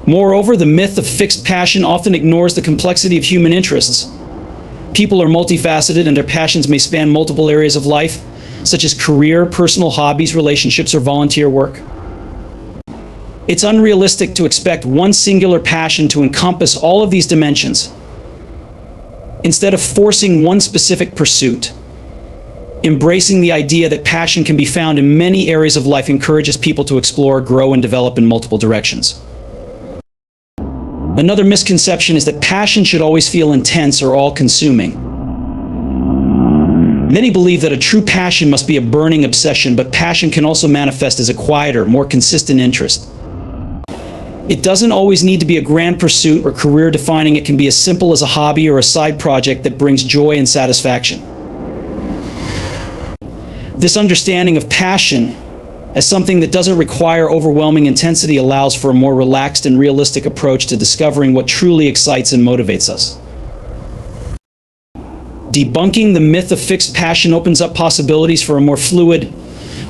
Moreover, the myth of fixed passion often ignores the complexity of human interests. People are multifaceted and their passions may span multiple areas of life, such as career, personal hobbies, relationships, or volunteer work. It's unrealistic to expect one singular passion to encompass all of these dimensions. Instead of forcing one specific pursuit, embracing the idea that passion can be found in many areas of life encourages people to explore, grow, and develop in multiple directions. Another misconception is that passion should always feel intense or all-consuming. Many believe that a true passion must be a burning obsession, but passion can also manifest as a quieter, more consistent interest. It doesn't always need to be a grand pursuit or career-defining. It can be as simple as a hobby or a side project that brings joy and satisfaction. This understanding of passion as something that doesn't require overwhelming intensity allows for a more relaxed and realistic approach to discovering what truly excites and motivates us. Debunking the myth of fixed passion opens up possibilities for a more fluid,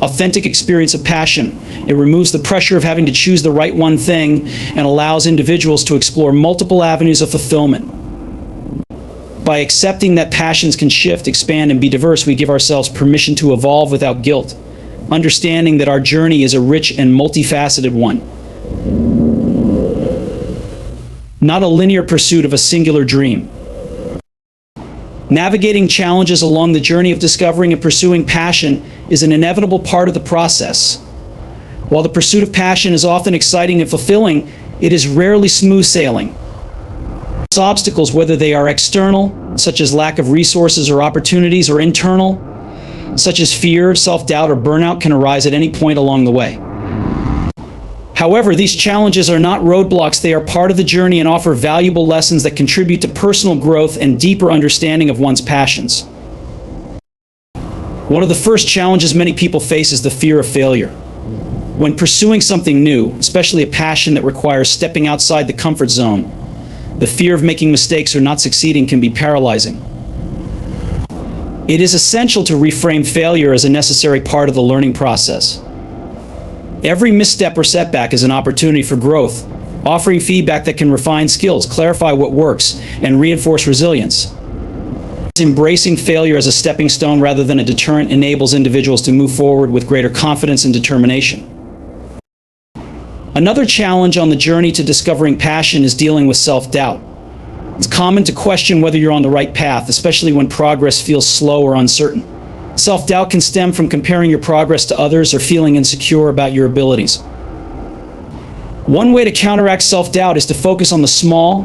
authentic experience of passion. It removes the pressure of having to choose the right one thing and allows individuals to explore multiple avenues of fulfillment. By accepting that passions can shift, expand, and be diverse, we give ourselves permission to evolve without guilt, understanding that our journey is a rich and multifaceted one, not a linear pursuit of a singular dream. Navigating challenges along the journey of discovering and pursuing passion is an inevitable part of the process. While the pursuit of passion is often exciting and fulfilling, it is rarely smooth sailing. Obstacles, whether they are external, such as lack of resources or opportunities, or internal, such as fear, self-doubt, or burnout, can arise at any point along the way. However, these challenges are not roadblocks. They are part of the journey and offer valuable lessons that contribute to personal growth and deeper understanding of one's passions. One of the first challenges many people face is the fear of failure. When pursuing something new, especially a passion that requires stepping outside the comfort zone, the fear of making mistakes or not succeeding can be paralyzing. It is essential to reframe failure as a necessary part of the learning process. Every misstep or setback is an opportunity for growth, offering feedback that can refine skills, clarify what works, and reinforce resilience. Embracing failure as a stepping stone rather than a deterrent enables individuals to move forward with greater confidence and determination. Another challenge on the journey to discovering passion is dealing with self-doubt. It's common to question whether you're on the right path, especially when progress feels slow or uncertain. Self-doubt can stem from comparing your progress to others or feeling insecure about your abilities. One way to counteract self-doubt is to focus on the small,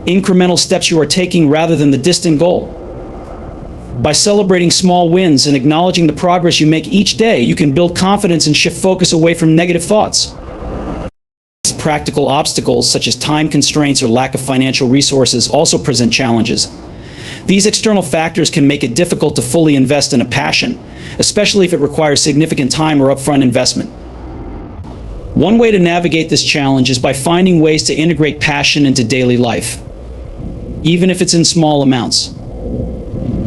incremental steps you are taking rather than the distant goal. By celebrating small wins and acknowledging the progress you make each day, you can build confidence and shift focus away from negative thoughts. Practical obstacles such as time constraints or lack of financial resources also present challenges. These external factors can make it difficult to fully invest in a passion, especially if it requires significant time or upfront investment. One way to navigate this challenge is by finding ways to integrate passion into daily life, even if it's in small amounts.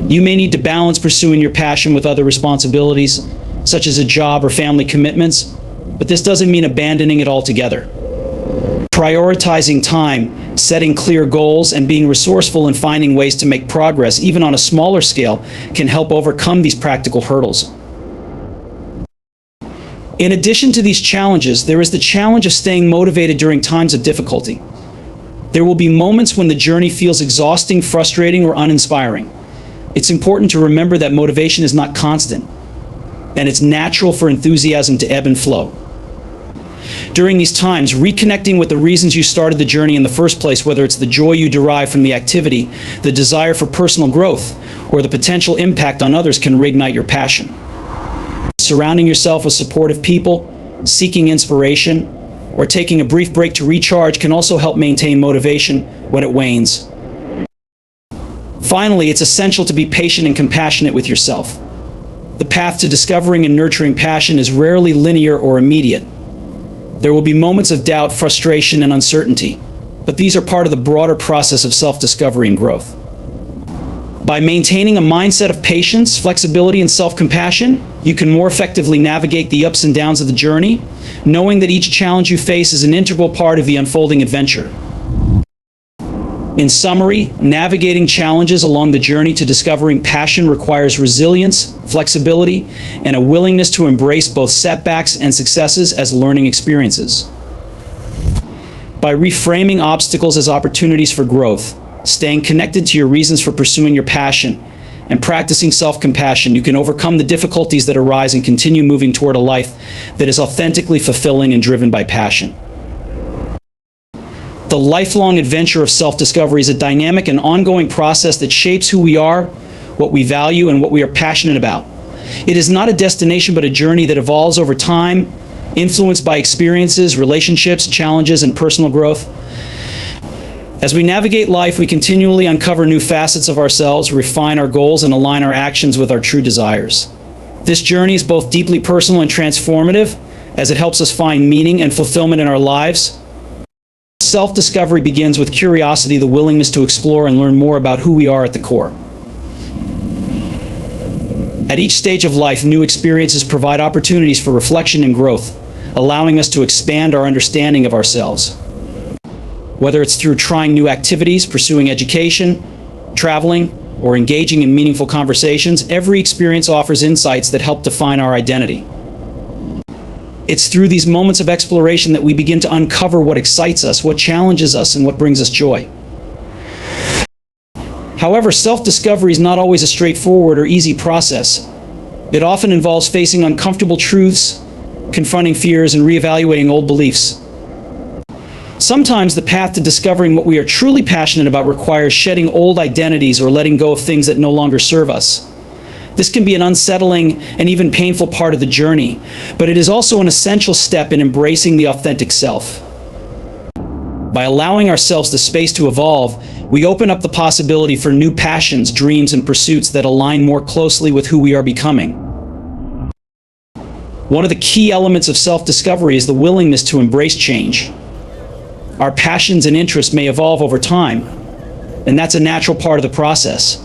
You may need to balance pursuing your passion with other responsibilities, such as a job or family commitments, but this doesn't mean abandoning it altogether. Prioritizing time, setting clear goals, and being resourceful in finding ways to make progress, even on a smaller scale, can help overcome these practical hurdles. In addition to these challenges, there is the challenge of staying motivated during times of difficulty. There will be moments when the journey feels exhausting, frustrating, or uninspiring. It's important to remember that motivation is not constant, and it's natural for enthusiasm to ebb and flow. During these times, reconnecting with the reasons you started the journey in the first place, whether it's the joy you derive from the activity, the desire for personal growth, or the potential impact on others, can reignite your passion. Surrounding yourself with supportive people, seeking inspiration, or taking a brief break to recharge can also help maintain motivation when it wanes. Finally, it's essential to be patient and compassionate with yourself. The path to discovering and nurturing passion is rarely linear or immediate. There will be moments of doubt, frustration, and uncertainty, but these are part of the broader process of self-discovery and growth. By maintaining a mindset of patience, flexibility, and self-compassion, you can more effectively navigate the ups and downs of the journey, knowing that each challenge you face is an integral part of the unfolding adventure. In summary, navigating challenges along the journey to discovering passion requires resilience, flexibility, and a willingness to embrace both setbacks and successes as learning experiences. By reframing obstacles as opportunities for growth, staying connected to your reasons for pursuing your passion, and practicing self-compassion, you can overcome the difficulties that arise and continue moving toward a life that is authentically fulfilling and driven by passion. The lifelong adventure of self-discovery is a dynamic and ongoing process that shapes who we are, what we value, and what we are passionate about. It is not a destination, but a journey that evolves over time, influenced by experiences, relationships, challenges, and personal growth. As we navigate life, we continually uncover new facets of ourselves, refine our goals, and align our actions with our true desires. This journey is both deeply personal and transformative, as it helps us find meaning and fulfillment in our lives. Self-discovery begins with curiosity, the willingness to explore and learn more about who we are at the core. At each stage of life, new experiences provide opportunities for reflection and growth, allowing us to expand our understanding of ourselves. Whether it's through trying new activities, pursuing education, traveling, or engaging in meaningful conversations, every experience offers insights that help define our identity. It's through these moments of exploration that we begin to uncover what excites us, what challenges us, and what brings us joy. However, self-discovery is not always a straightforward or easy process. It often involves facing uncomfortable truths, confronting fears, and reevaluating old beliefs. Sometimes the path to discovering what we are truly passionate about requires shedding old identities or letting go of things that no longer serve us. This can be an unsettling and even painful part of the journey, but it is also an essential step in embracing the authentic self. By allowing ourselves the space to evolve, we open up the possibility for new passions, dreams, and pursuits that align more closely with who we are becoming. One of the key elements of self-discovery is the willingness to embrace change. Our passions and interests may evolve over time, and that's a natural part of the process.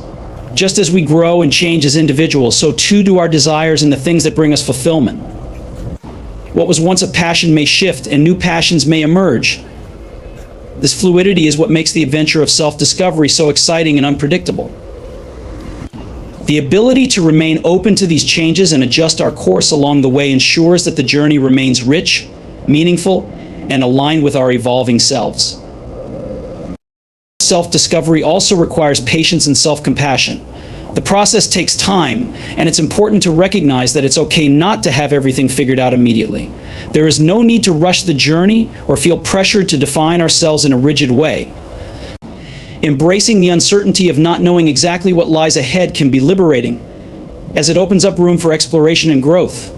Just as we grow and change as individuals, so too do our desires and the things that bring us fulfillment. What was once a passion may shift and new passions may emerge. This fluidity is what makes the adventure of self-discovery so exciting and unpredictable. The ability to remain open to these changes and adjust our course along the way ensures that the journey remains rich, meaningful, and aligned with our evolving selves. Self-discovery also requires patience and self-compassion. The process takes time, and it's important to recognize that it's okay not to have everything figured out immediately. There is no need to rush the journey or feel pressured to define ourselves in a rigid way. Embracing the uncertainty of not knowing exactly what lies ahead can be liberating, as it opens up room for exploration and growth.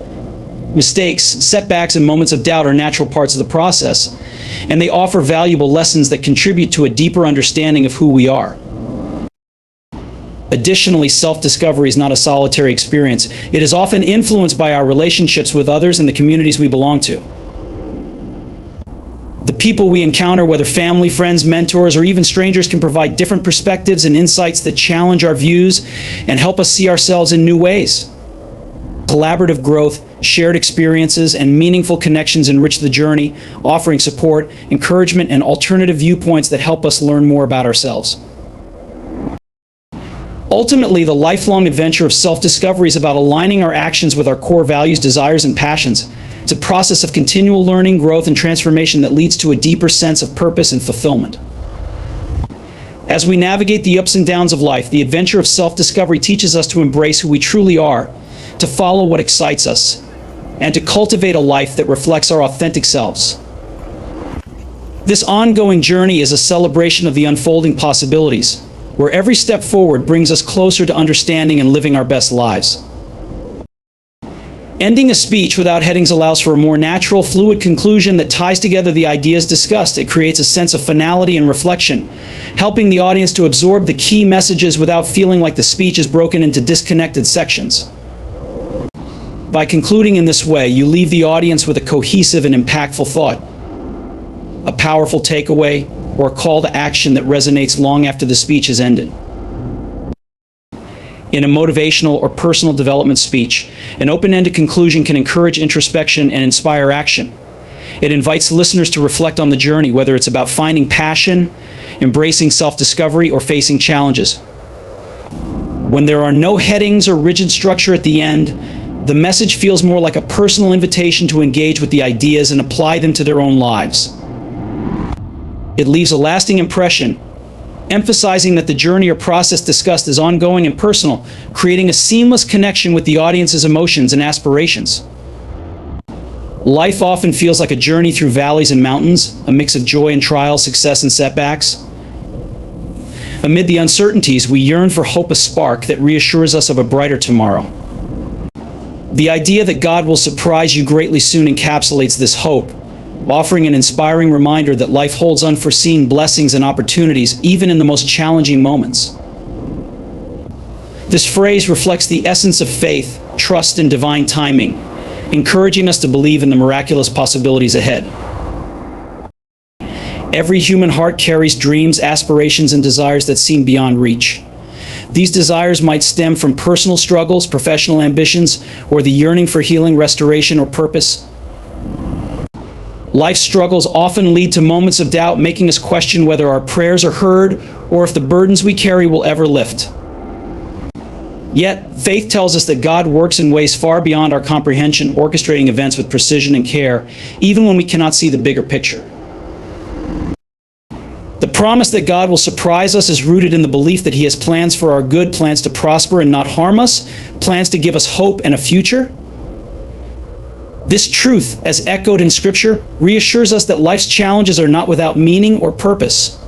Mistakes, setbacks, and moments of doubt are natural parts of the process, and they offer valuable lessons that contribute to a deeper understanding of who we are. Additionally, self-discovery is not a solitary experience. It is often influenced by our relationships with others and the communities we belong to. The people we encounter, whether family, friends, mentors, or even strangers, can provide different perspectives and insights that challenge our views and help us see ourselves in new ways. Collaborative growth, shared experiences, and meaningful connections enrich the journey, offering support, encouragement, and alternative viewpoints that help us learn more about ourselves. Ultimately, the lifelong adventure of self-discovery is about aligning our actions with our core values, desires, and passions. It's a process of continual learning, growth, and transformation that leads to a deeper sense of purpose and fulfillment. As we navigate the ups and downs of life, the adventure of self-discovery teaches us to embrace who we truly are, to follow what excites us, and to cultivate a life that reflects our authentic selves. This ongoing journey is a celebration of the unfolding possibilities, where every step forward brings us closer to understanding and living our best lives. Ending a speech without headings allows for a more natural, fluid conclusion that ties together the ideas discussed. It creates a sense of finality and reflection, helping the audience to absorb the key messages without feeling like the speech is broken into disconnected sections. By concluding in this way, you leave the audience with a cohesive and impactful thought, a powerful takeaway, or a call to action that resonates long after the speech has ended. In a motivational or personal development speech, an open-ended conclusion can encourage introspection and inspire action. It invites listeners to reflect on the journey, whether it's about finding passion, embracing self-discovery, or facing challenges. When there are no headings or rigid structure at the end, the message feels more like a personal invitation to engage with the ideas and apply them to their own lives. It leaves a lasting impression, emphasizing that the journey or process discussed is ongoing and personal, creating a seamless connection with the audience's emotions and aspirations. Life often feels like a journey through valleys and mountains, a mix of joy and trials, success and setbacks. Amid the uncertainties, we yearn for hope, a spark that reassures us of a brighter tomorrow. The idea that God will surprise you greatly soon encapsulates this hope, offering an inspiring reminder that life holds unforeseen blessings and opportunities, even in the most challenging moments. This phrase reflects the essence of faith, trust, and divine timing, encouraging us to believe in the miraculous possibilities ahead. Every human heart carries dreams, aspirations, and desires that seem beyond reach. These desires might stem from personal struggles, professional ambitions, or the yearning for healing, restoration, or purpose. Life's struggles often lead to moments of doubt, making us question whether our prayers are heard or if the burdens we carry will ever lift. Yet, faith tells us that God works in ways far beyond our comprehension, orchestrating events with precision and care, even when we cannot see the bigger picture. The promise that God will surprise us is rooted in the belief that He has plans for our good, plans to prosper and not harm us, plans to give us hope and a future. This truth, as echoed in Scripture, reassures us that life's challenges are not without meaning or purpose.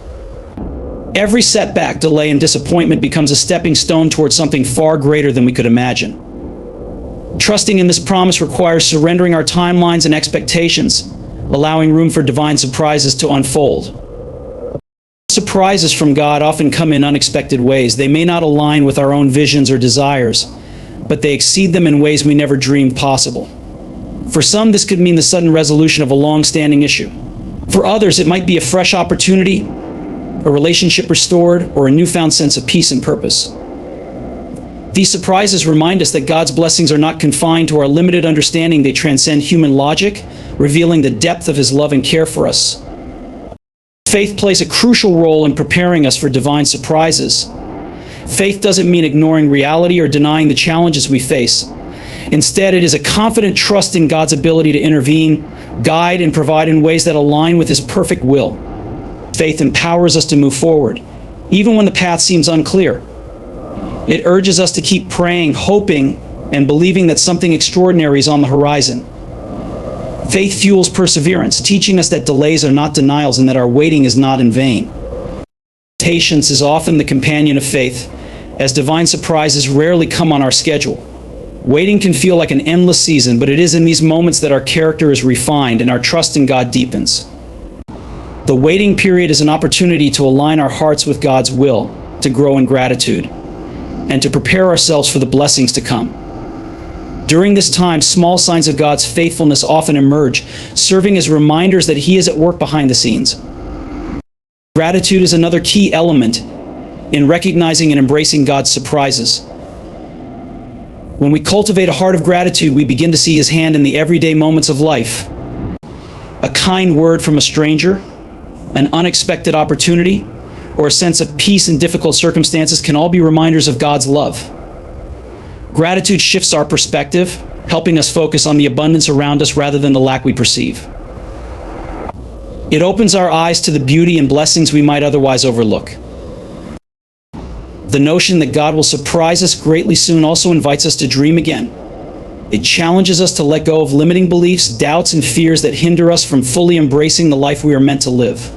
Every setback, delay, and disappointment becomes a stepping stone towards something far greater than we could imagine. Trusting in this promise requires surrendering our timelines and expectations, allowing room for divine surprises to unfold. Surprises from God often come in unexpected ways. They may not align with our own visions or desires, but they exceed them in ways we never dreamed possible. For some, this could mean the sudden resolution of a long-standing issue. For others, it might be a fresh opportunity, a relationship restored, or a newfound sense of peace and purpose. These surprises remind us that God's blessings are not confined to our limited understanding. They transcend human logic, revealing the depth of His love and care for us. Faith plays a crucial role in preparing us for divine surprises. Faith doesn't mean ignoring reality or denying the challenges we face. Instead, it is a confident trust in God's ability to intervene, guide, and provide in ways that align with His perfect will. Faith empowers us to move forward, even when the path seems unclear. It urges us to keep praying, hoping, and believing that something extraordinary is on the horizon. Faith fuels perseverance, teaching us that delays are not denials and that our waiting is not in vain. Patience is often the companion of faith, as divine surprises rarely come on our schedule. Waiting can feel like an endless season, but it is in these moments that our character is refined and our trust in God deepens. The waiting period is an opportunity to align our hearts with God's will, to grow in gratitude, and to prepare ourselves for the blessings to come. During this time, small signs of God's faithfulness often emerge, serving as reminders that He is at work behind the scenes. Gratitude is another key element in recognizing and embracing God's surprises. When we cultivate a heart of gratitude, we begin to see His hand in the everyday moments of life. A kind word from a stranger, an unexpected opportunity, or a sense of peace in difficult circumstances can all be reminders of God's love. Gratitude shifts our perspective, helping us focus on the abundance around us rather than the lack we perceive. It opens our eyes to the beauty and blessings we might otherwise overlook. The notion that God will surprise us greatly soon also invites us to dream again. It challenges us to let go of limiting beliefs, doubts, and fears that hinder us from fully embracing the life we are meant to live.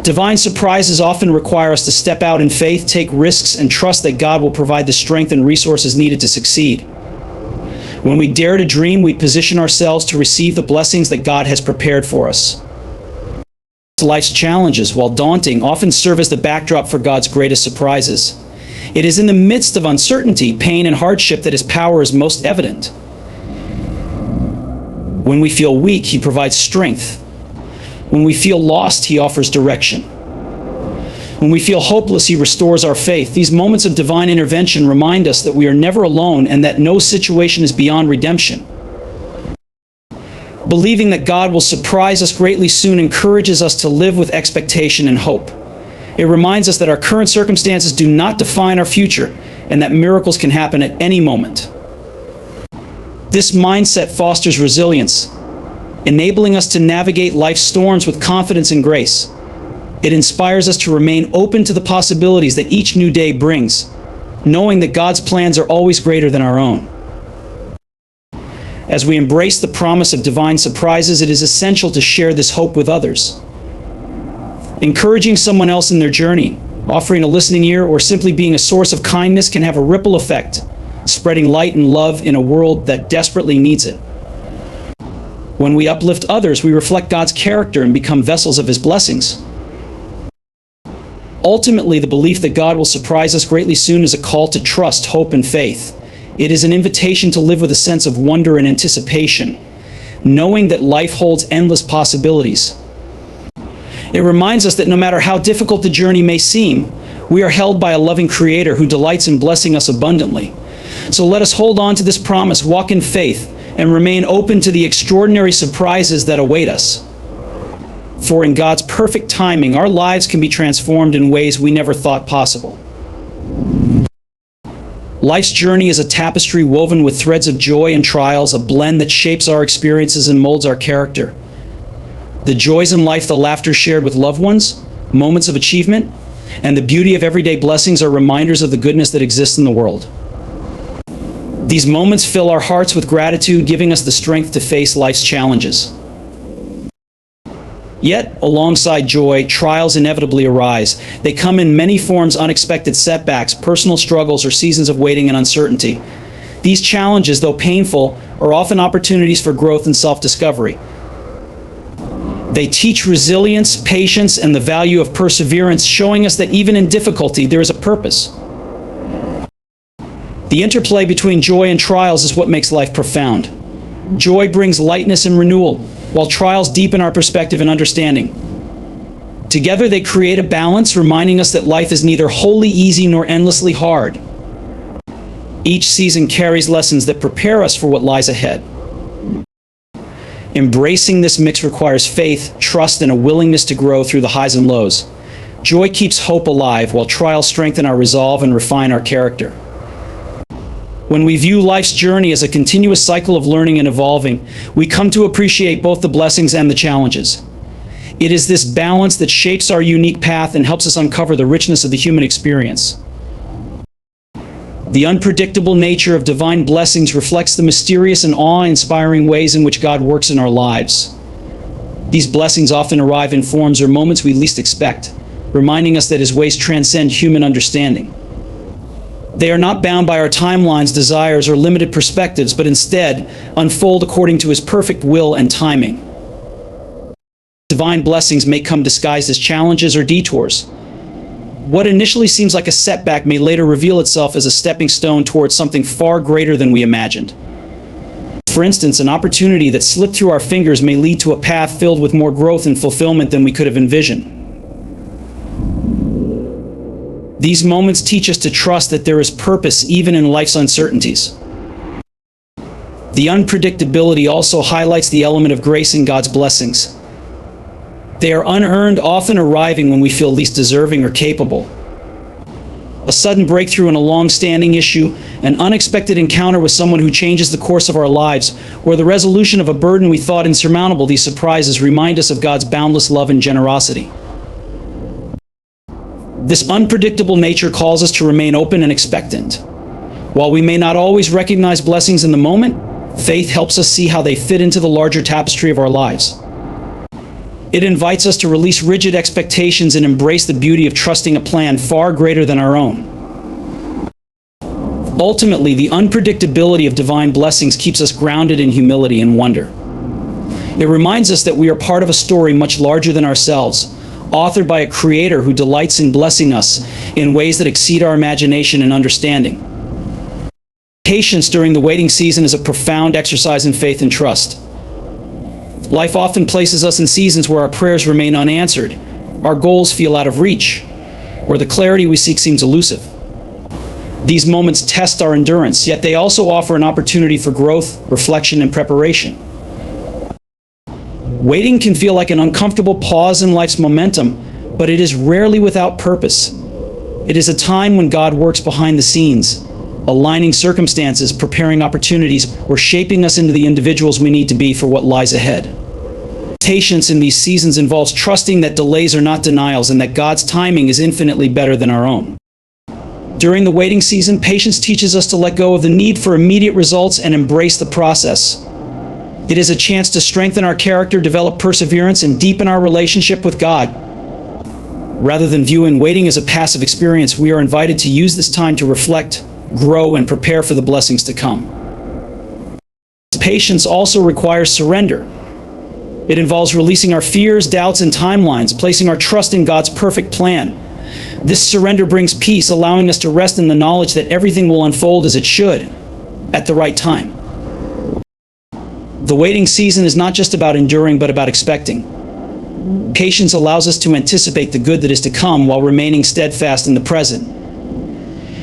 Divine surprises often require us to step out in faith, take risks, and trust that God will provide the strength and resources needed to succeed. When we dare to dream, we position ourselves to receive the blessings that God has prepared for us. Life's challenges, while daunting, often serve as the backdrop for God's greatest surprises. It is in the midst of uncertainty, pain, and hardship that His power is most evident. When we feel weak, He provides strength. When we feel lost, He offers direction. When we feel hopeless, He restores our faith. These moments of divine intervention remind us that we are never alone and that no situation is beyond redemption. Believing that God will surprise us greatly soon encourages us to live with expectation and hope. It reminds us that our current circumstances do not define our future and that miracles can happen at any moment. This mindset fosters resilience, enabling us to navigate life's storms with confidence and grace. It inspires us to remain open to the possibilities that each new day brings, knowing that God's plans are always greater than our own. As we embrace the promise of divine surprises, it is essential to share this hope with others. Encouraging someone else in their journey, offering a listening ear, or simply being a source of kindness can have a ripple effect, spreading light and love in a world that desperately needs it. When we uplift others, we reflect God's character and become vessels of His blessings. Ultimately, the belief that God will surprise us greatly soon is a call to trust, hope, and faith. It is an invitation to live with a sense of wonder and anticipation, knowing that life holds endless possibilities. It reminds us that no matter how difficult the journey may seem, we are held by a loving Creator who delights in blessing us abundantly. So let us hold on to this promise, walk in faith, and remain open to the extraordinary surprises that await us. For in God's perfect timing, our lives can be transformed in ways we never thought possible. Life's journey is a tapestry woven with threads of joy and trials, a blend that shapes our experiences and molds our character. The joys in life, the laughter shared with loved ones, moments of achievement, and the beauty of everyday blessings are reminders of the goodness that exists in the world. These moments fill our hearts with gratitude, giving us the strength to face life's challenges. Yet, alongside joy, trials inevitably arise. They come in many forms: unexpected setbacks, personal struggles, or seasons of waiting and uncertainty. These challenges, though painful, are often opportunities for growth and self-discovery. They teach resilience, patience, and the value of perseverance, showing us that even in difficulty, there is a purpose. The interplay between joy and trials is what makes life profound. Joy brings lightness and renewal, while trials deepen our perspective and understanding. Together they create a balance, reminding us that life is neither wholly easy nor endlessly hard. Each season carries lessons that prepare us for what lies ahead. Embracing this mix requires faith, trust, and a willingness to grow through the highs and lows. Joy keeps hope alive, while trials strengthen our resolve and refine our character. When we view life's journey as a continuous cycle of learning and evolving, we come to appreciate both the blessings and the challenges. It is this balance that shapes our unique path and helps us uncover the richness of the human experience. The unpredictable nature of divine blessings reflects the mysterious and awe-inspiring ways in which God works in our lives. These blessings often arrive in forms or moments we least expect, reminding us that His ways transcend human understanding. They are not bound by our timelines, desires, or limited perspectives, but instead unfold according to His perfect will and timing. Divine blessings may come disguised as challenges or detours. What initially seems like a setback may later reveal itself as a stepping stone towards something far greater than we imagined. For instance, an opportunity that slipped through our fingers may lead to a path filled with more growth and fulfillment than we could have envisioned. These moments teach us to trust that there is purpose even in life's uncertainties. The unpredictability also highlights the element of grace in God's blessings. They are unearned, often arriving when we feel least deserving or capable. A sudden breakthrough in a long-standing issue, an unexpected encounter with someone who changes the course of our lives, or the resolution of a burden we thought insurmountable, these surprises remind us of God's boundless love and generosity. This unpredictable nature calls us to remain open and expectant. While we may not always recognize blessings in the moment, faith helps us see how they fit into the larger tapestry of our lives. It invites us to release rigid expectations and embrace the beauty of trusting a plan far greater than our own. Ultimately, the unpredictability of divine blessings keeps us grounded in humility and wonder. It reminds us that we are part of a story much larger than ourselves, authored by a Creator who delights in blessing us in ways that exceed our imagination and understanding. Patience during the waiting season is a profound exercise in faith and trust. Life often places us in seasons where our prayers remain unanswered, our goals feel out of reach, or the clarity we seek seems elusive. These moments test our endurance, yet they also offer an opportunity for growth, reflection, and preparation. Waiting can feel like an uncomfortable pause in life's momentum, but it is rarely without purpose. It is a time when God works behind the scenes, aligning circumstances, preparing opportunities, or shaping us into the individuals we need to be for what lies ahead. Patience in these seasons involves trusting that delays are not denials and that God's timing is infinitely better than our own. During the waiting season, patience teaches us to let go of the need for immediate results and embrace the process. It is a chance to strengthen our character, develop perseverance, and deepen our relationship with God. Rather than viewing waiting as a passive experience, we are invited to use this time to reflect, grow, and prepare for the blessings to come. Patience also requires surrender. It involves releasing our fears, doubts, and timelines, placing our trust in God's perfect plan. This surrender brings peace, allowing us to rest in the knowledge that everything will unfold as it should, at the right time. The waiting season is not just about enduring, but about expecting. Patience allows us to anticipate the good that is to come while remaining steadfast in the present.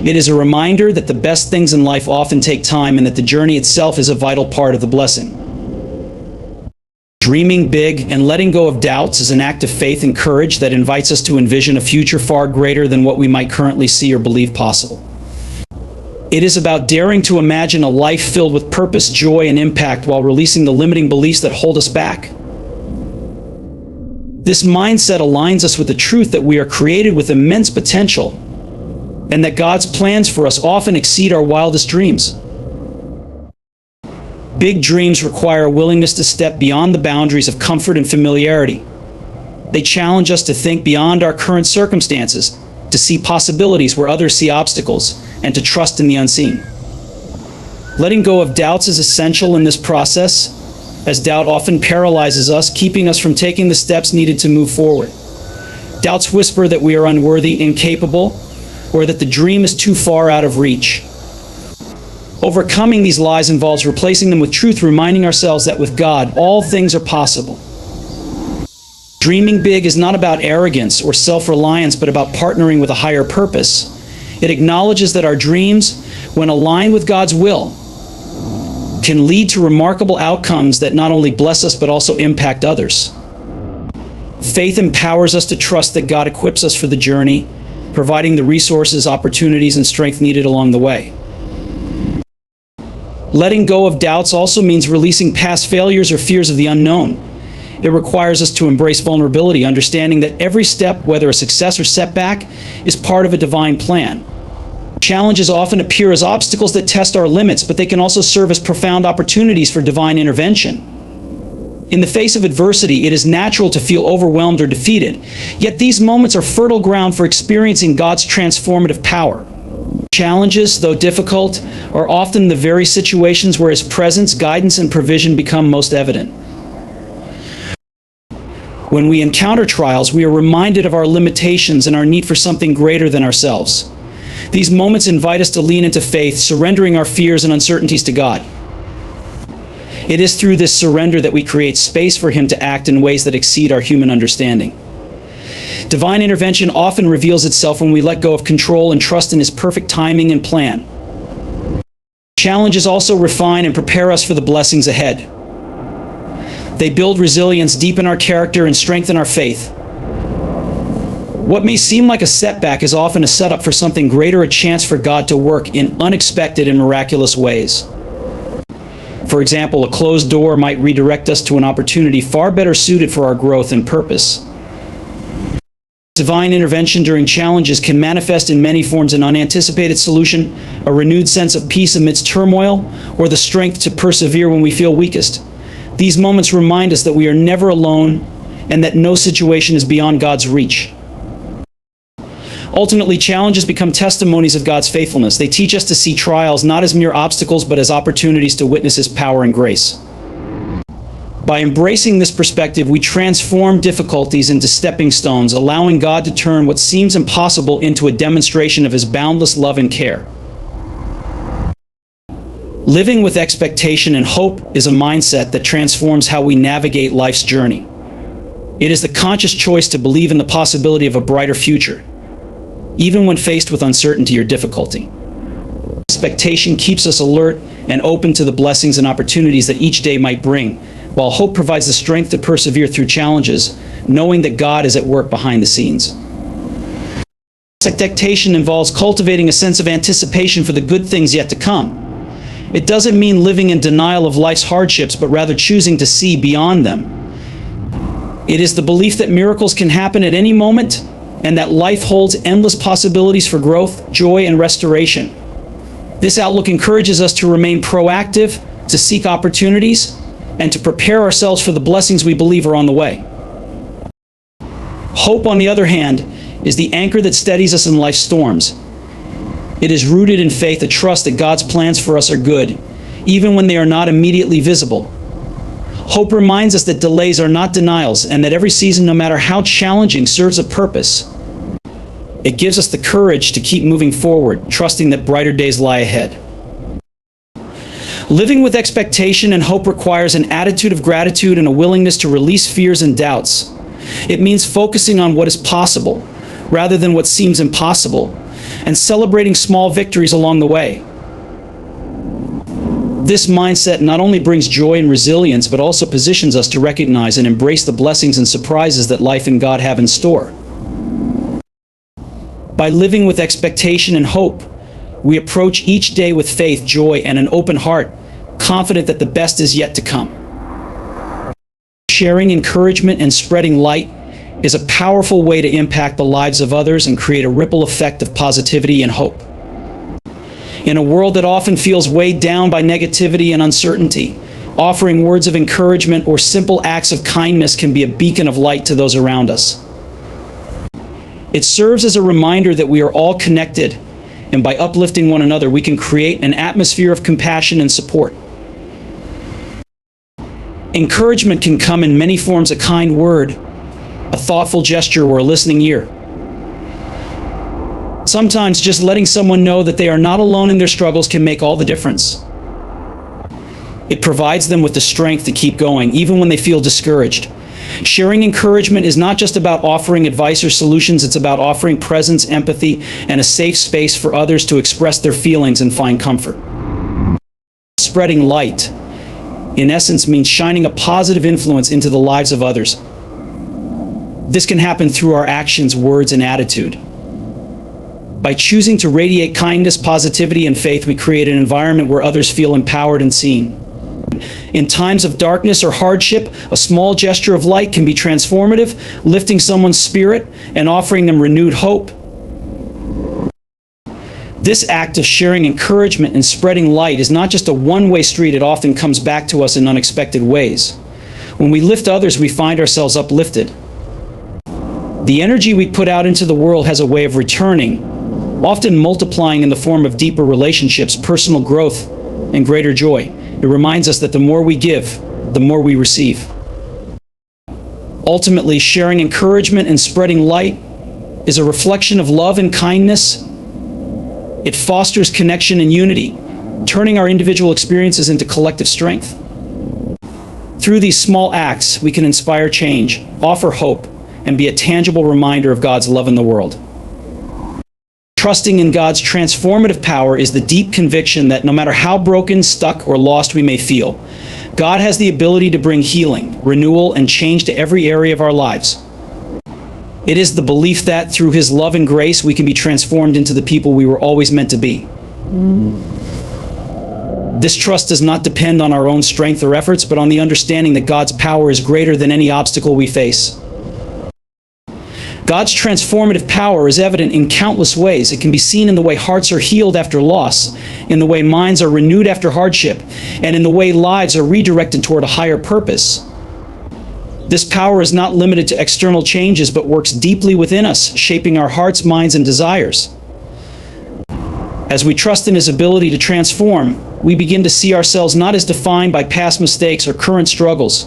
It is a reminder that the best things in life often take time and that the journey itself is a vital part of the blessing. Dreaming big and letting go of doubts is an act of faith and courage that invites us to envision a future far greater than what we might currently see or believe possible. It is about daring to imagine a life filled with purpose, joy, and impact while releasing the limiting beliefs that hold us back. This mindset aligns us with the truth that we are created with immense potential and that God's plans for us often exceed our wildest dreams. Big dreams require a willingness to step beyond the boundaries of comfort and familiarity. They challenge us to think beyond our current circumstances, to see possibilities where others see obstacles, and to trust in the unseen. Letting go of doubts is essential in this process, as doubt often paralyzes us, keeping us from taking the steps needed to move forward. Doubts whisper that we are unworthy, incapable, or that the dream is too far out of reach. Overcoming these lies involves replacing them with truth, reminding ourselves that with God, all things are possible. Dreaming big is not about arrogance or self-reliance, but about partnering with a higher purpose. It acknowledges that our dreams, when aligned with God's will, can lead to remarkable outcomes that not only bless us, but also impact others. Faith empowers us to trust that God equips us for the journey, providing the resources, opportunities, and strength needed along the way. Letting go of doubts also means releasing past failures or fears of the unknown. It requires us to embrace vulnerability, understanding that every step, whether a success or setback, is part of a divine plan. Challenges often appear as obstacles that test our limits, but they can also serve as profound opportunities for divine intervention. In the face of adversity, it is natural to feel overwhelmed or defeated, yet these moments are fertile ground for experiencing God's transformative power. Challenges, though difficult, are often the very situations where His presence, guidance, and provision become most evident. When we encounter trials, we are reminded of our limitations and our need for something greater than ourselves. These moments invite us to lean into faith, surrendering our fears and uncertainties to God. It is through this surrender that we create space for Him to act in ways that exceed our human understanding. Divine intervention often reveals itself when we let go of control and trust in His perfect timing and plan. Challenges also refine and prepare us for the blessings ahead. They build resilience, deepen our character, and strengthen our faith. What may seem like a setback is often a setup for something greater, a chance for God to work in unexpected and miraculous ways. For example, a closed door might redirect us to an opportunity far better suited for our growth and purpose. Divine intervention during challenges can manifest in many forms: an unanticipated solution, a renewed sense of peace amidst turmoil, or the strength to persevere when we feel weakest. These moments remind us that we are never alone and that no situation is beyond God's reach. Ultimately, challenges become testimonies of God's faithfulness. They teach us to see trials not as mere obstacles, but as opportunities to witness His power and grace. By embracing this perspective, we transform difficulties into stepping stones, allowing God to turn what seems impossible into a demonstration of His boundless love and care. Living with expectation and hope is a mindset that transforms how we navigate life's journey. It is the conscious choice to believe in the possibility of a brighter future, even when faced with uncertainty or difficulty. Expectation keeps us alert and open to the blessings and opportunities that each day might bring, while hope provides the strength to persevere through challenges, knowing that God is at work behind the scenes. Expectation involves cultivating a sense of anticipation for the good things yet to come. It doesn't mean living in denial of life's hardships, but rather choosing to see beyond them. It is the belief that miracles can happen at any moment and that life holds endless possibilities for growth, joy, and restoration. This outlook encourages us to remain proactive, to seek opportunities, and to prepare ourselves for the blessings we believe are on the way. Hope, on the other hand, is the anchor that steadies us in life's storms. It is rooted in faith, a trust that God's plans for us are good, even when they are not immediately visible. Hope reminds us that delays are not denials, and that every season, no matter how challenging, serves a purpose. It gives us the courage to keep moving forward, trusting that brighter days lie ahead. Living with expectation and hope requires an attitude of gratitude and a willingness to release fears and doubts. It means focusing on what is possible, rather than what seems impossible, and celebrating small victories along the way. This mindset not only brings joy and resilience, but also positions us to recognize and embrace the blessings and surprises that life and God have in store. By living with expectation and hope, we approach each day with faith, joy, and an open heart, confident that the best is yet to come. Sharing encouragement and spreading light is a powerful way to impact the lives of others and create a ripple effect of positivity and hope. In a world that often feels weighed down by negativity and uncertainty, offering words of encouragement or simple acts of kindness can be a beacon of light to those around us. It serves as a reminder that we are all connected, and by uplifting one another, we can create an atmosphere of compassion and support. Encouragement can come in many forms: a kind word, a thoughtful gesture, or a listening ear. Sometimes just letting someone know that they are not alone in their struggles can make all the difference. It provides them with the strength to keep going, even when they feel discouraged. Sharing encouragement is not just about offering advice or solutions, it's about offering presence, empathy, and a safe space for others to express their feelings and find comfort. Spreading light, in essence, means shining a positive influence into the lives of others. This can happen through our actions, words, and attitude. By choosing to radiate kindness, positivity, and faith, we create an environment where others feel empowered and seen. In times of darkness or hardship, a small gesture of light can be transformative, lifting someone's spirit and offering them renewed hope. This act of sharing encouragement and spreading light is not just a one-way street, it often comes back to us in unexpected ways. When we lift others, we find ourselves uplifted. The energy we put out into the world has a way of returning, often multiplying in the form of deeper relationships, personal growth, and greater joy. It reminds us that the more we give, the more we receive. Ultimately, sharing encouragement and spreading light is a reflection of love and kindness. It fosters connection and unity, turning our individual experiences into collective strength. Through these small acts, we can inspire change, offer hope, and be a tangible reminder of God's love in the world. Trusting in God's transformative power is the deep conviction that no matter how broken, stuck, or lost we may feel, God has the ability to bring healing, renewal, and change to every area of our lives. It is the belief that through His love and grace, we can be transformed into the people we were always meant to be. This trust does not depend on our own strength or efforts, but on the understanding that God's power is greater than any obstacle we face. God's transformative power is evident in countless ways. It can be seen in the way hearts are healed after loss, in the way minds are renewed after hardship, and in the way lives are redirected toward a higher purpose. This power is not limited to external changes, but works deeply within us, shaping our hearts, minds, and desires. As we trust in His ability to transform, we begin to see ourselves not as defined by past mistakes or current struggles,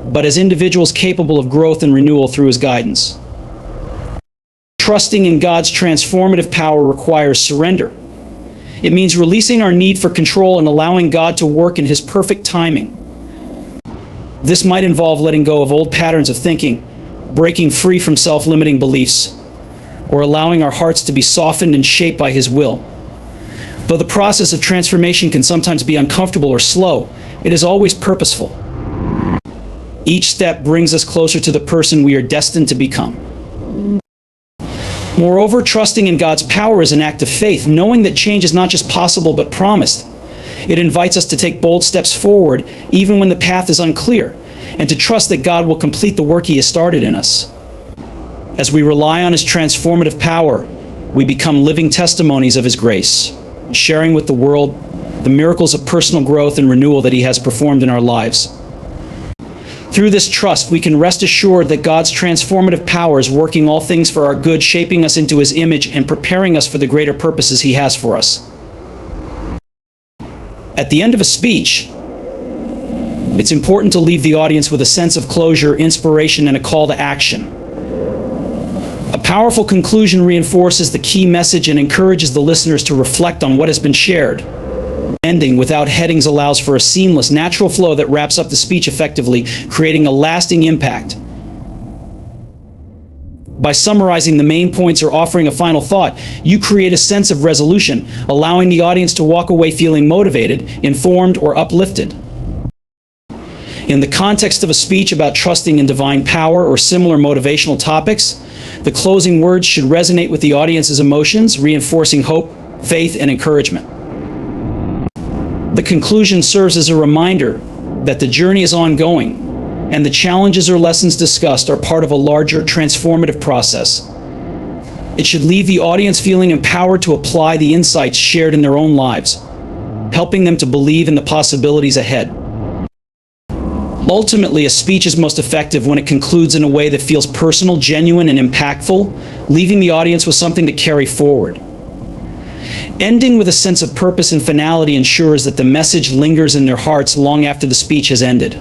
but as individuals capable of growth and renewal through His guidance. Trusting in God's transformative power requires surrender. It means releasing our need for control and allowing God to work in His perfect timing. This might involve letting go of old patterns of thinking, breaking free from self-limiting beliefs, or allowing our hearts to be softened and shaped by His will. Though the process of transformation can sometimes be uncomfortable or slow, it is always purposeful. Each step brings us closer to the person we are destined to become. Moreover, trusting in God's power is an act of faith, knowing that change is not just possible but promised. It invites us to take bold steps forward, even when the path is unclear, and to trust that God will complete the work He has started in us. As we rely on His transformative power, we become living testimonies of His grace, sharing with the world the miracles of personal growth and renewal that He has performed in our lives. Through this trust, we can rest assured that God's transformative power is working all things for our good, shaping us into His image and preparing us for the greater purposes He has for us. At the end of a speech, it's important to leave the audience with a sense of closure, inspiration, and a call to action. A powerful conclusion reinforces the key message and encourages the listeners to reflect on what has been shared. Ending without headings allows for a seamless, natural flow that wraps up the speech effectively, creating a lasting impact. By summarizing the main points or offering a final thought, you create a sense of resolution, allowing the audience to walk away feeling motivated, informed, or uplifted. In the context of a speech about trusting in divine power or similar motivational topics, the closing words should resonate with the audience's emotions, reinforcing hope, faith, and encouragement. The conclusion serves as a reminder that the journey is ongoing, and the challenges or lessons discussed are part of a larger transformative process. It should leave the audience feeling empowered to apply the insights shared in their own lives, helping them to believe in the possibilities ahead. Ultimately, a speech is most effective when it concludes in a way that feels personal, genuine, and impactful, leaving the audience with something to carry forward. Ending with a sense of purpose and finality ensures that the message lingers in their hearts long after the speech has ended.